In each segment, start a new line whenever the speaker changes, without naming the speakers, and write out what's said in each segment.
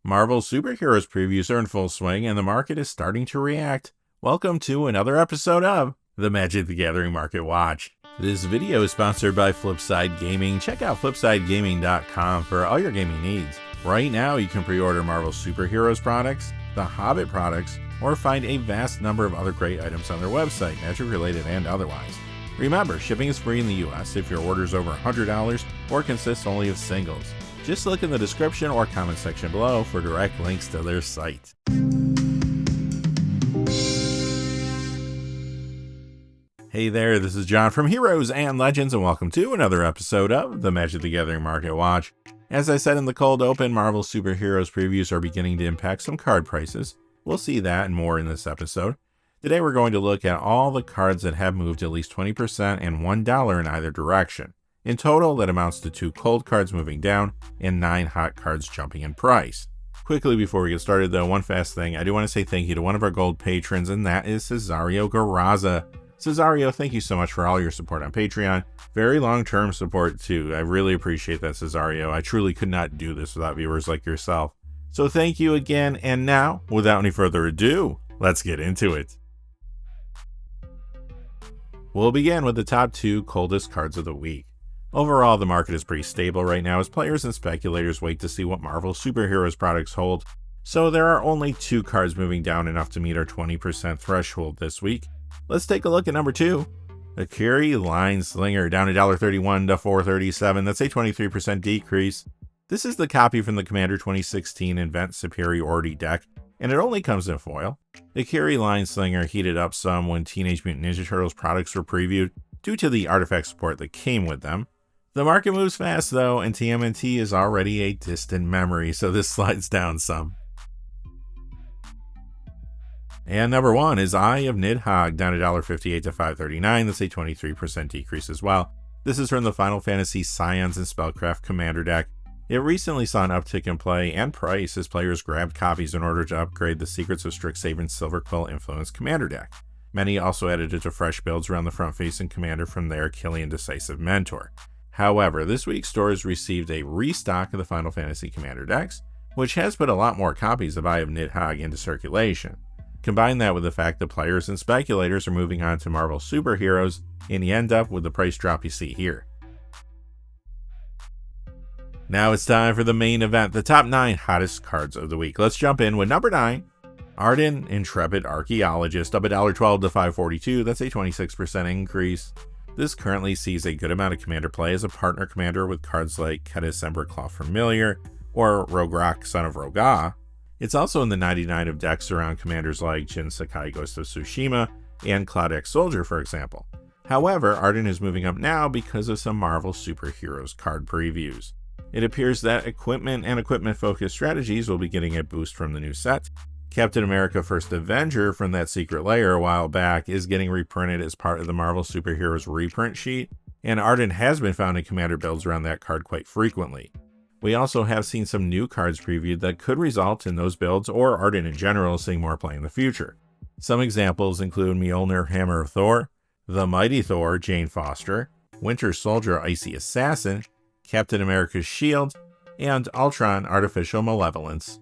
Marvel superheroes previews are in full swing and the market is starting to react. Welcome to another episode of the Magic the Gathering Market Watch. This video is sponsored by Flipside Gaming. Check out flipsidegaming.com for all your gaming needs. Right now you can pre-order Marvel superheroes products, the Hobbit products, or find a vast number of other great items on their website, Magic related and otherwise. Remember, shipping is free in the US if your order is over $100 or consists only of singles. Just look in the description or comment section below for direct links to their site. Hey there, this is John from Heroes and Legends, and welcome to another episode of the Magic the Gathering Market Watch. As I said in the cold open, Marvel superheroes previews are beginning to impact some card prices. We'll see that and more in this episode. Today we're going to look at all the cards that have moved at least 20% and $1 in either direction. In total, that amounts to 2 cold cards moving down and 9 hot cards jumping in price. Quickly before we get started though, one fast thing. I do want to say thank you to one of our gold patrons, and that is Cesareo Garasa. Cesareo, thank you so much for all your support on Patreon. Very long-term support too. I really appreciate that, Cesareo. I truly could not do this without viewers like yourself. So thank you again, and now, without any further ado, let's get into it. We'll begin with the top 2 coldest cards of the week. Overall, the market is pretty stable right now as players and speculators wait to see what Marvel superheroes products hold. So there are only 2 cards moving down enough to meet our 20% threshold this week. Let's take a look at number 2. Akiri Line Slinger, down $1.31 to $4.37. That's a 23% decrease. This is the copy from the Commander 2016 Invent Superiority deck, and it only comes in foil. Akiri Line Slinger heated up some when Teenage Mutant Ninja Turtles products were previewed due to the artifact support that came with them. The market moves fast though, and TMNT is already a distant memory, so this slides down some. And number 1 is Eye of Nidhogg, down $1.58 to $5.39. That's a 23% decrease as well. This is from the Final Fantasy Scions and Spellcraft Commander deck. It recently saw an uptick in play and price as players grabbed copies in order to upgrade the Secrets of Strixhaven's Silver Quill Influence Commander deck. Many also added it to fresh builds around the front-facing commander from their Killian Decisive Mentor. However, this week's stores received a restock of the Final Fantasy Commander decks, which has put a lot more copies of Eye of Nidhogg into circulation. Combine that with the fact that players and speculators are moving on to Marvel superheroes, and you end up with the price drop you see here. Now it's time for the main event, the top 9 hottest cards of the week. Let's jump in with number 9. Arden Intrepid Archaeologist, up $1.12 to $5.42. That's a 26% increase. This currently sees a good amount of commander play as a partner commander with cards like Kedis Emberclaw Familiar or Rograk Son of Roga. It's also in the 99 of decks around commanders like Jin Sakai Ghost of Tsushima and Cloud X Soldier, for example. However, Arden is moving up now because of some Marvel superheroes card previews. It appears that equipment and equipment-focused strategies will be getting a boost from the new set. Captain America First Avenger from that secret layer a while back is getting reprinted as part of the Marvel Superheroes reprint sheet, and Arden has been found in commander builds around that card quite frequently. We also have seen some new cards previewed that could result in those builds or Arden in general seeing more play in the future. Some examples include Mjolnir Hammer of Thor, the Mighty Thor Jane Foster, Winter Soldier Icy Assassin, Captain America's Shield, and Ultron Artificial Malevolence.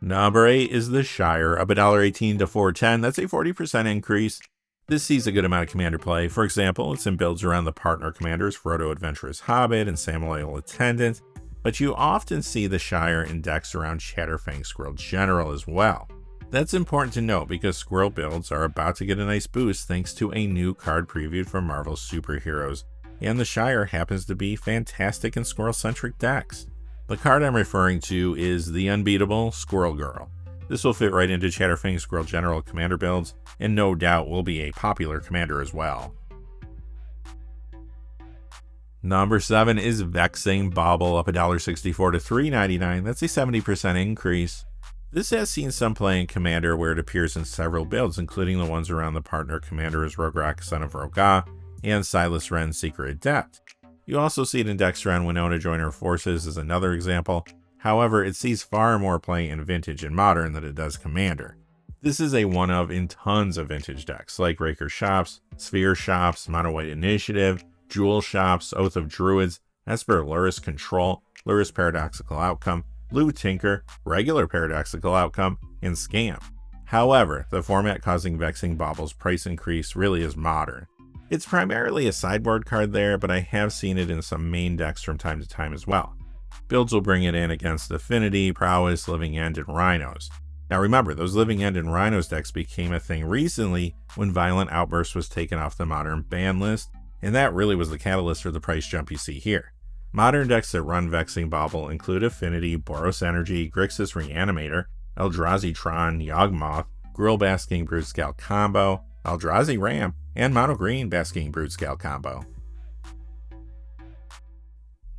Number 8 is the Shire, up $1.18 to $4.10. That's a 40% increase. This sees a good amount of commander play. For example, it's in builds around the partner commanders Frodo Adventurous Hobbit and Samuel Attendant, but you often see the Shire in decks around Chatterfang Squirrel General as well. That's important to note because Squirrel builds are about to get a nice boost thanks to a new card previewed for Marvel superheroes, and the Shire happens to be fantastic in Squirrel-centric decks. The card I'm referring to is the unbeatable Squirrel Girl. This will fit right into Chatterfang Squirrel General commander builds, and no doubt will be a popular commander as well. Number 7 is Vexing Bauble, up $1.64 to $3.99. That's a 70% increase. This has seen some play in commander where it appears in several builds, including the ones around the partner commander as Rograk Son of Roga and Silas Ren Secret Adept. You also see it in decks around Winona Joiner Forces as another example. However, it sees far more play in Vintage and Modern than it does Commander. This is a one of in tons of Vintage decks like Raker Shops, Sphere Shops, Mono White Initiative, Jewel Shops, Oath of Druids, Esper Luris Control, Luris Paradoxical Outcome, Blue Tinker, Regular Paradoxical Outcome, and Scam. However, the format causing Vexing Bauble's price increase really is modern. It's primarily a sideboard card there, but I have seen it in some main decks from time to time as well. Builds will bring it in against Affinity, Prowess, Living End, and Rhinos. Now remember, those Living End and Rhinos decks became a thing recently when Violent Outburst was taken off the Modern ban list, and that really was the catalyst for the price jump you see here. Modern decks that run Vexing Bauble include Affinity, Boros Energy, Grixis Reanimator, Eldrazi Tron, Yawgmoth, Gruul Basking Broodscale combo, Eldrazi Ram, and Mono Green Basking Broodscale combo.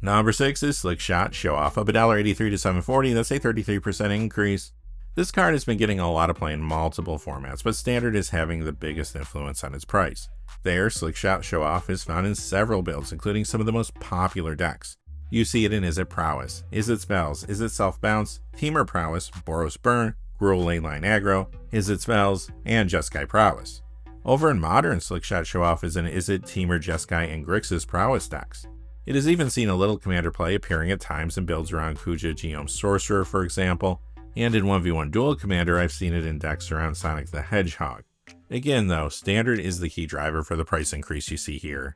Number 6 is Slick Shot Show Off, up $1.83 to $7.40, that's a 33% increase. This card has been getting a lot of play in multiple formats, but Standard is having the biggest influence on its price. There, Slick Shot Show Off is found in several builds, including some of the most popular decks. You see it in Is It Prowess, Is It Spells, Is It Self Bounce, Temur Prowess, Boros Burn, Gruul Leyline Aggro, Is It Spells, and Jeskai Prowess. Over in Modern, Slick Shot Show Off is in Is It, Temur, Jeskai, and Grixis Prowess decks. It has even seen a little commander play, appearing at times in builds around Kuja Geom Sorcerer, for example, and in 1v1 Dual Commander I've seen it in decks around Sonic the Hedgehog. Again though, Standard is the key driver for the price increase you see here.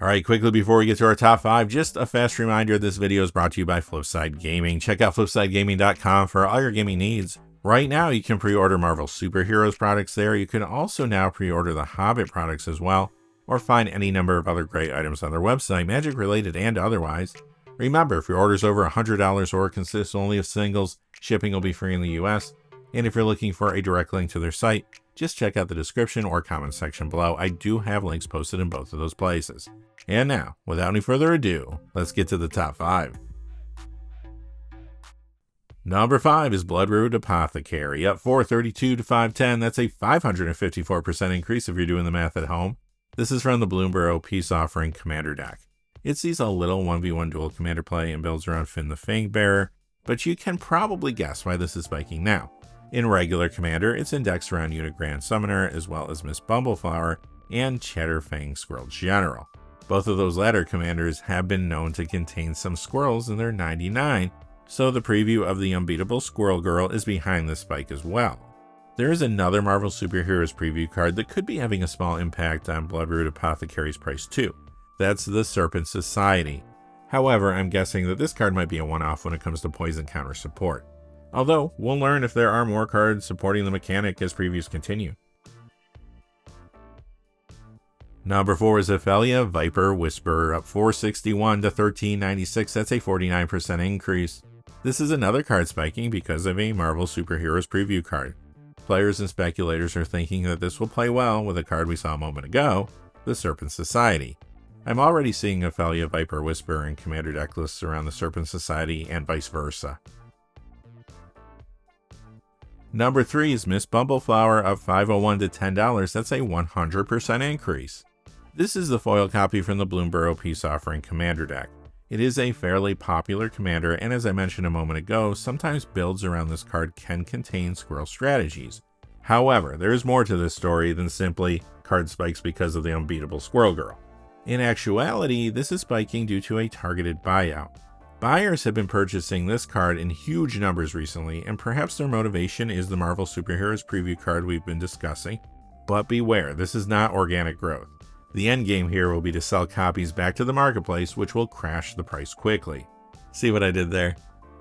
Alright, quickly before we get to our top 5, just a fast reminder, this video is brought to you by Flipside Gaming. Check out flipsidegaming.com for all your gaming needs. Right now you can pre-order Marvel Superheroes products there. You can also now pre-order the Hobbit products as well, or find any number of other great items on their website, Magic related and otherwise. Remember, if your order's over $100 or consists only of singles, shipping will be free in the US. And if you're looking for a direct link to their site, just check out the description or comment section below. I do have links posted in both of those places. And now, without any further ado, let's get to the top 5. Number 5 is Bloodroot Apothecary, up $4.32 to $5.10. That's a 554% increase if you're doing the math at home. This is from the Bloomburrow Peace Offering Commander deck. It sees a little 1v1 dual commander play and builds around Finn the Fangbearer, but you can probably guess why this is spiking now. In regular commander, it's indexed around Unit Grand Summoner, as well as Miss Bumbleflower and Cheddarfang Squirrel General. Both of those latter commanders have been known to contain some squirrels in their 99, so the preview of the unbeatable Squirrel Girl is behind this spike as well. There is another Marvel Superheroes preview card that could be having a small impact on Bloodroot Apothecary's price too. That's the Serpent Society. However, I'm guessing that this card might be a one-off when it comes to poison counter support. Although, we'll learn if there are more cards supporting the mechanic as previews continue. Number 4 is Ophelia Viper Whisperer, up $4.61 to $13.96. That's a 49% increase. This is another card spiking because of a Marvel Superheroes preview card. Players and speculators are thinking that this will play well with a card we saw a moment ago, the Serpent Society. I'm already seeing Ophelia Viper Whisperer in commander deck lists around the Serpent Society and vice versa. Number 3 is Miss Bumbleflower, up $5.01 to $10. That's a 100% increase. This is the foil copy from the Bloomburrow Peace Offering commander deck. It is a fairly popular commander, and as I mentioned a moment ago, sometimes builds around this card can contain squirrel strategies. However, there is more to this story than simply card spikes because of the unbeatable Squirrel Girl. In actuality, this is spiking due to a targeted buyout. Buyers have been purchasing this card in huge numbers recently, and perhaps their motivation is the Marvel Superheroes preview card we've been discussing. But beware, this is not organic growth. The end game here will be to sell copies back to the marketplace, which will crash the price quickly. See what I did there?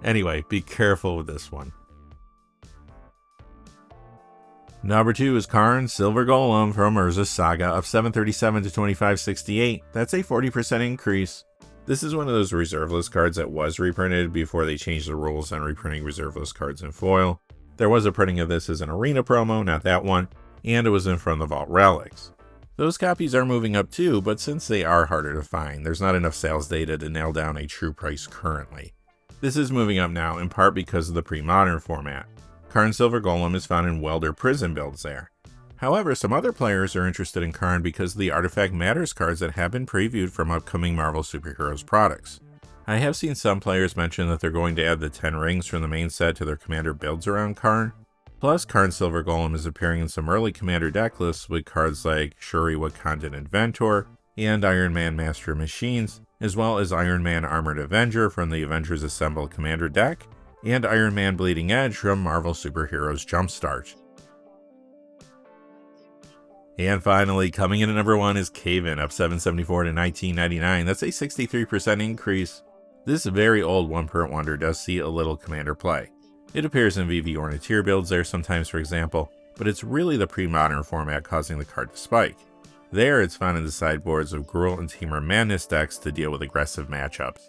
Anyway, be careful with this one. Number 2 is Karn Silver Golem from Urza's Saga, up $7.37 to $25.68. That's a 40% increase. This is one of those reserve list cards that was reprinted before they changed the rules on reprinting reserve list cards in foil. There was a printing of this as an arena promo, not that one, and it was in from the Vault Relics. Those copies are moving up too, but since they are harder to find, there's not enough sales data to nail down a true price currently. This is moving up now in part because of the pre-modern format. Karn Silver Golem is found in Welder Prison builds there. However, some other players are interested in Karn because of the Artifact Matters cards that have been previewed from upcoming Marvel Superheroes products. I have seen some players mention that they're going to add the 10 rings from the main set to their commander builds around Karn. Plus, Karn Silver Golem is appearing in some early commander deck lists with cards like Shuri Wakandan Inventor, and Iron Man Master of Machines, as well as Iron Man Armored Avenger from the Avengers Assemble Commander deck, and Iron Man Bleeding Edge from Marvel Superheroes Jumpstart. And finally, coming in at number 1 is Caven, up 774 to 1999. That's a 63% increase. This very old one-print wonder does see a little Commander play. It appears in VV Orniteer builds there sometimes, for example, but it's really the pre-modern format causing the card to spike. There, it's found in the sideboards of Gruul and Temur Madness decks to deal with aggressive matchups.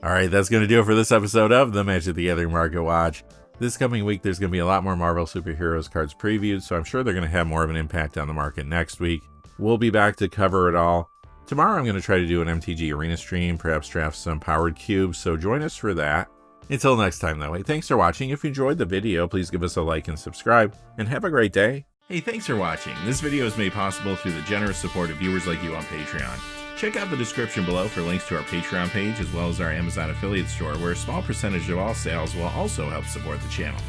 Alright, that's going to do it for this episode of the Magic the Gathering Market Watch. This coming week, there's going to be a lot more Marvel Superheroes cards previewed, so I'm sure they're going to have more of an impact on the market next week. We'll be back to cover it all. Tomorrow I'm going to try to do an MTG Arena stream, perhaps draft some powered cubes, so join us for that. Until next time though, hey, thanks for watching. If you enjoyed the video, please give us a like and subscribe, and have a great day. Hey, thanks for watching. This video is made possible through the generous support of viewers like you on Patreon. Check out the description below for links to our Patreon page as well as our Amazon affiliate store, where a small percentage of all sales will also help support the channel.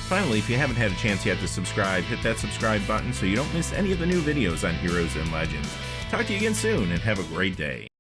Finally, if you haven't had a chance yet to subscribe, hit that subscribe button so you don't miss any of the new videos on Heroes and Legends. Talk to you again soon, and have a great day.